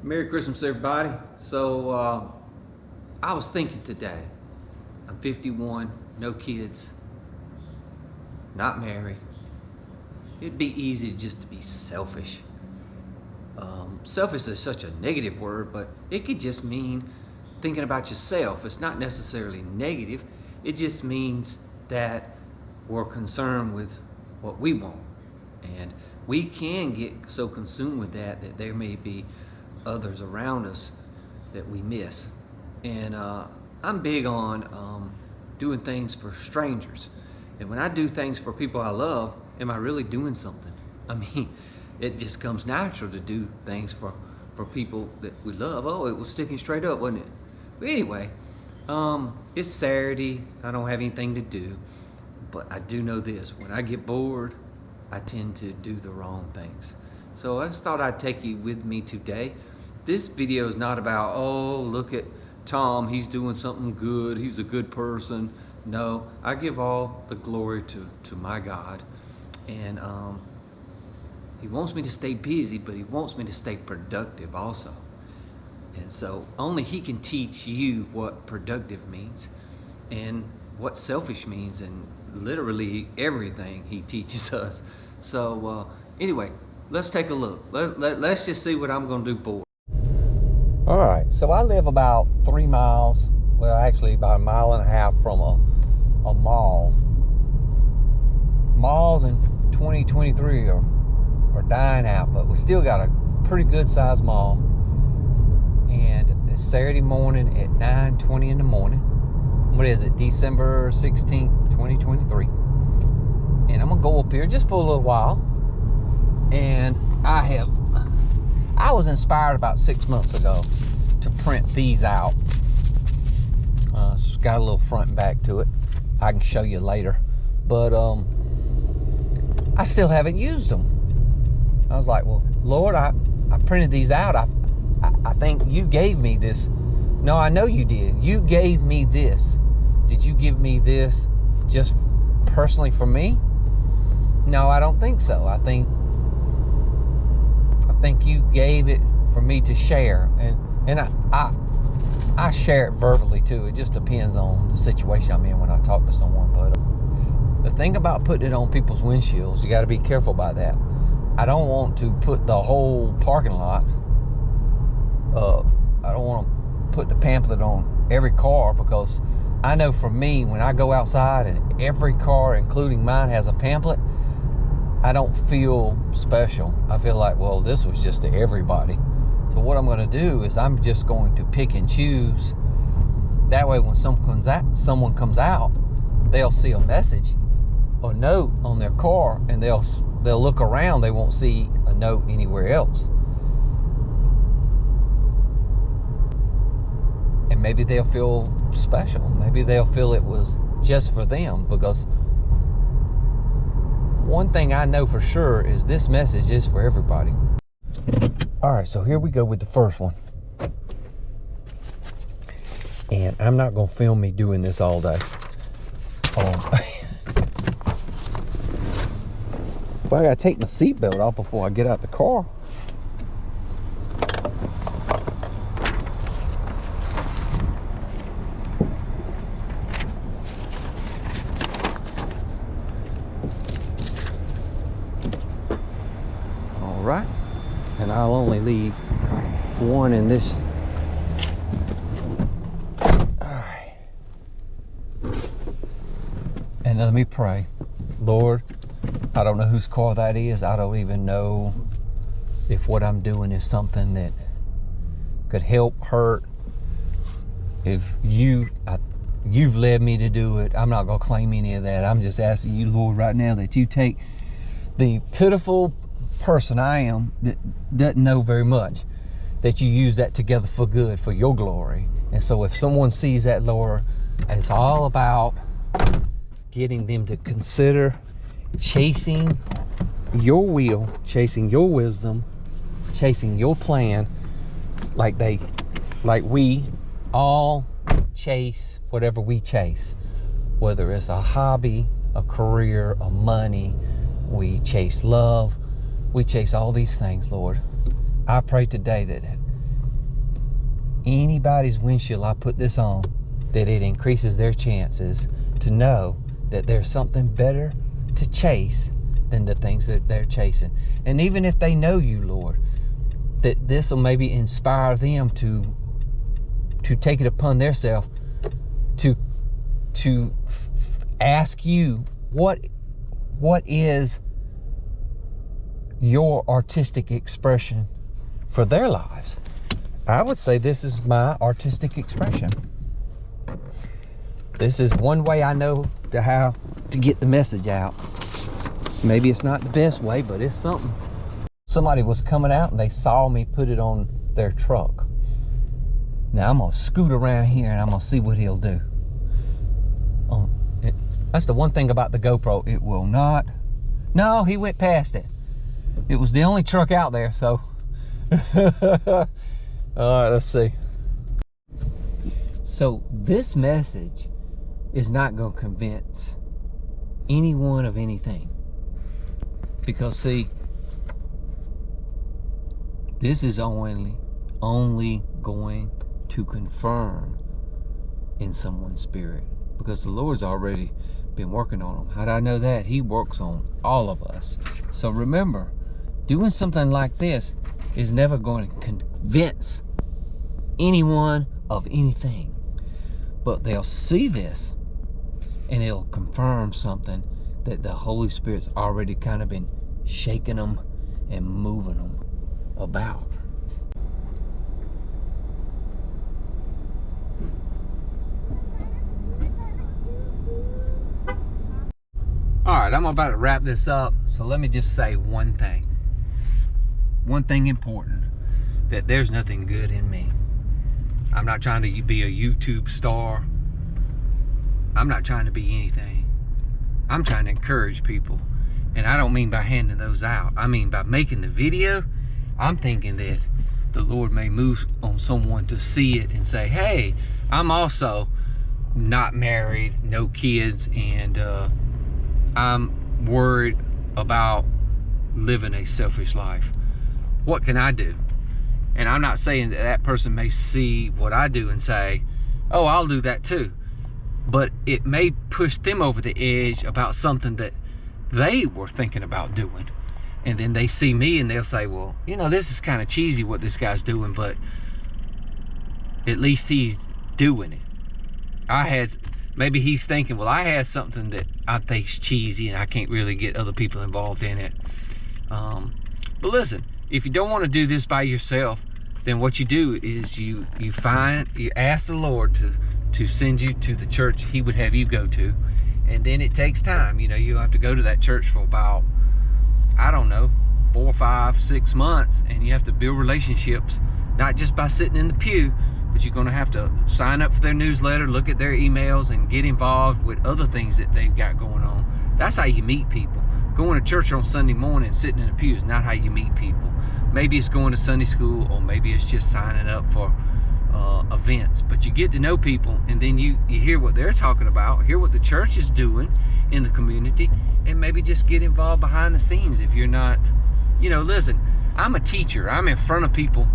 Merry Christmas, everybody. So, I was thinking today, I'm 51, no kids, not married. It'd be easy just to be selfish. Selfish is such a negative word, but it could just mean thinking about yourself. It's not necessarily negative. It just means that we're concerned with what we want. And we can get so consumed with that there may be others around us that we miss. And I'm big on doing things for strangers. And when I do things for people I love, am I really doing something? I mean, it just comes natural to do things for people that we love. Oh, it was sticking straight up, wasn't it? But anyway, it's Saturday. I don't have anything to do. But I do know this. When I get bored, I tend to do the wrong things. So I just thought I'd take you with me today. This video is not about, oh, look at Tom, he's doing something good, he's a good person. No, I give all the glory to my God. And he wants me to stay busy, but he wants me to stay productive also. And so only he can teach you what productive means and what selfish means, and literally everything he teaches us. So anyway, let's take a look. Let's just see what I'm gonna do for. All right, so I live about 3 miles, well actually about 1.5 miles from a mall. Malls in 2023 are dying out, but we still got a pretty good sized mall. And it's Saturday morning at 9:20 in the morning. What is it, December 16th, 2023. And I'm gonna go up here just for a little while. And I was inspired about 6 months ago to print these out. It's got a little front and back to it. I can show you later. But I still haven't used them. I was like, well, Lord, I printed these out. I think you gave me this. No, I know you did. You gave me this. Did you give me this just personally for me? No, I don't think so. I think you gave it for me to share, and I share it verbally too. It just depends on the situation I'm in when I talk to someone. But the thing about putting it on people's windshields, you got to be careful about that. I don't want to put the whole parking lot. I don't want to put the pamphlet on every car, because I know for me, when I go outside and every car, including mine, has a pamphlet, I don't feel special. I feel like, well, this was just to everybody. So what I'm going to do is I'm just going to pick and choose. That way when someone comes out, they'll see a message or note on their car, and they'll look around. They won't see a note anywhere else. And maybe they'll feel special. Maybe they'll feel it was just for them, because one thing I know for sure is this message is for everybody. All right, so here we go with the first one. And I'm not gonna film me doing this all day. But I gotta take my seatbelt off before I get out the car. All right, and I'll only leave one in this. All right. And let me pray. Lord, I don't know whose car that is. I don't even know if what I'm doing is something that could help, hurt. If you've led me to do it, I'm not gonna claim any of that. I'm just asking you, Lord, right now, that you take the pitiful person I am that doesn't know very much, that you use that together for good, for your glory. And so if someone sees that, Lord, it's all about getting them to consider chasing your will, chasing your wisdom, chasing your plan, like we all chase whatever we chase, whether it's a hobby, a career, a money. We chase love. We chase all these things, Lord. I pray today that anybody's windshield I put this on, that it increases their chances to know that there's something better to chase than the things that they're chasing. And even if they know you, Lord, that this will maybe inspire them to take it upon themselves to ask you, what is your artistic expression for their lives? I would say this is my artistic expression. This is one way I know how to get the message out. Maybe it's not the best way, but it's something. Somebody was coming out and they saw me put it on their truck. Now I'm gonna scoot around here and I'm gonna see what he'll do. That's the one thing about the GoPro. It will not. No, he went past it. It was the only truck out there, so. All right, let's see. So this message is not going to convince anyone of anything. Because see, this is only going to confirm in someone's spirit. Because the Lord's already been working on them. How do I know that? He works on all of us. So remember, doing something like this is never going to convince anyone of anything. But they'll see this and it'll confirm something that the Holy Spirit's already kind of been shaking them and moving them about. All right, I'm about to wrap this up. So let me just say one thing. One thing important, that there's nothing good in me. I'm not trying to be a YouTube star. I'm not trying to be anything. I'm trying to encourage people. And I don't mean by handing those out. I mean by making the video. I'm thinking that the Lord may move on someone to see it and say, hey, I'm also not married, no kids, and I'm worried about living a selfish life. What can I do? And I'm not saying that that person may see what I do and say, oh, I'll do that too. But it may push them over the edge about something that they were thinking about doing. And then they see me and they'll say, well, you know, this is kind of cheesy what this guy's doing, but at least he's doing it. Maybe he's thinking, well, I had something that I think's cheesy and I can't really get other people involved in it. But listen, if you don't want to do this by yourself, then what you do is you ask the Lord to send you to the church he would have you go to. And then it takes time. You know, you have to go to that church for about, I don't know, 4, 5, 6 months. And you have to build relationships, not just by sitting in the pew, but you're going to have to sign up for their newsletter, look at their emails, and get involved with other things that they've got going on. That's how you meet people. Going to church on Sunday morning and sitting in the pew is not how you meet people. Maybe it's going to Sunday school, or maybe it's just signing up for events. But you get to know people, and then you hear what they're talking about, hear what the church is doing in the community, and maybe just get involved behind the scenes if you're not, you know, listen, I'm a teacher. I'm in front of people.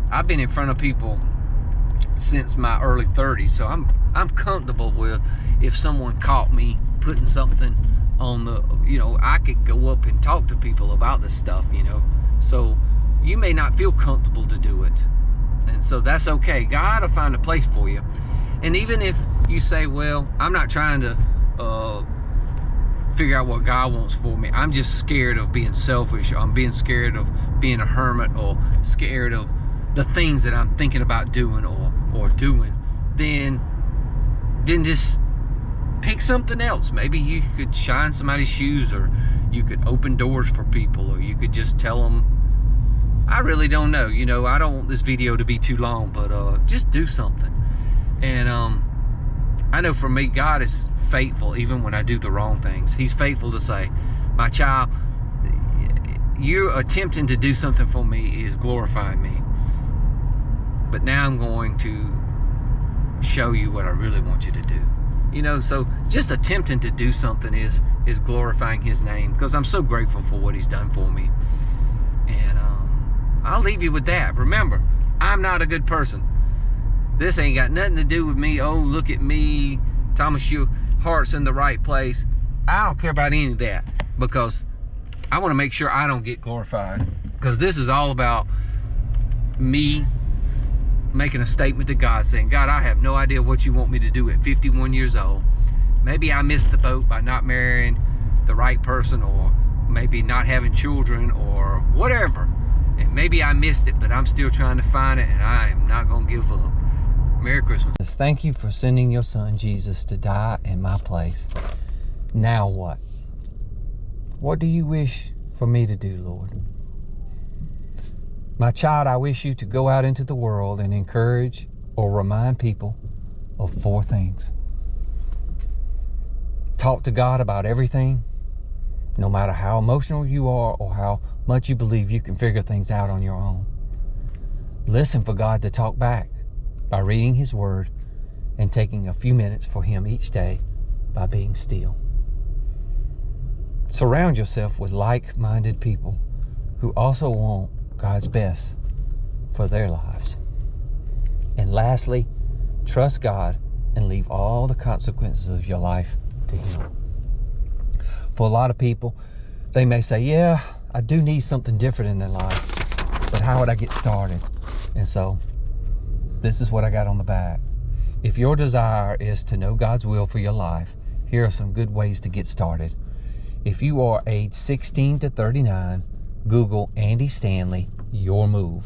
I've been in front of people since my early 30s, so I'm comfortable with if someone caught me putting something on the, you know, I could go up and talk to people about this stuff, you know. So you may not feel comfortable to do it, and so that's okay. God will find a place for you. And even if you say, well, I'm not trying to figure out what God wants for me, I'm just scared of being selfish, or I'm being scared of being a hermit, or scared of the things that I'm thinking about doing or doing, then just pick something else. Maybe you could shine somebody's shoes, or you could open doors for people, or you could just tell them, I really don't know, you know, I don't want this video to be too long, but just do something. And I know for me, God is faithful even when I do the wrong things. He's faithful to say, my child, you attempting to do something for me is glorifying me. But now I'm going to show you what I really want you to do. You know, so just attempting to do something is glorifying his name, because I'm so grateful for what he's done for me. And I'll leave you with that. Remember, I'm not a good person. This ain't got nothing to do with me. Oh, look at me, Thomas, your heart's in the right place. I don't care about any of that, because I want to make sure I don't get glorified, because this is all about me making a statement to God, saying, God, I have no idea what you want me to do at 51 years old. Maybe I missed the boat by not marrying the right person, or maybe not having children, or whatever. And maybe I missed it, but I'm still trying to find it, and I am not going to give up. Merry Christmas. Thank you for sending your son Jesus to die in my place. Now what? What do you wish for me to do, Lord? My child, I wish you to go out into the world and encourage or remind people of 4 things. Talk to God about everything, no matter how emotional you are or how much you believe you can figure things out on your own. Listen for God to talk back by reading His Word and taking a few minutes for Him each day by being still. Surround yourself with like-minded people who also want God's best for their lives. And lastly, trust God and leave all the consequences of your life to Him. For a lot of people, they may say, yeah, I do need something different in their life, but how would I get started? And so, this is what I got on the back. If your desire is to know God's will for your life, here are some good ways to get started. If you are age 16 to 39, Google Andy Stanley, Your Move.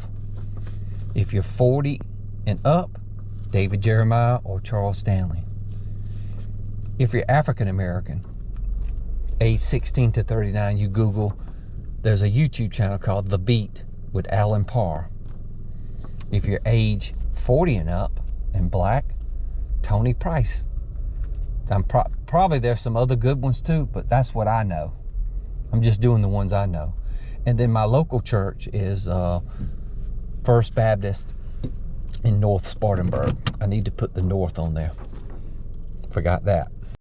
If you're 40 and up, David Jeremiah or Charles Stanley. If you're African American, age 16 to 39, you Google, there's a YouTube channel called The Beat with Alan Parr. If you're age 40 and up and black, Tony Price. Probably there's some other good ones too, but that's what I know. I'm just doing the ones I know. And then my local church is First Baptist in North Spartanburg. I need to put the North on there. Forgot that.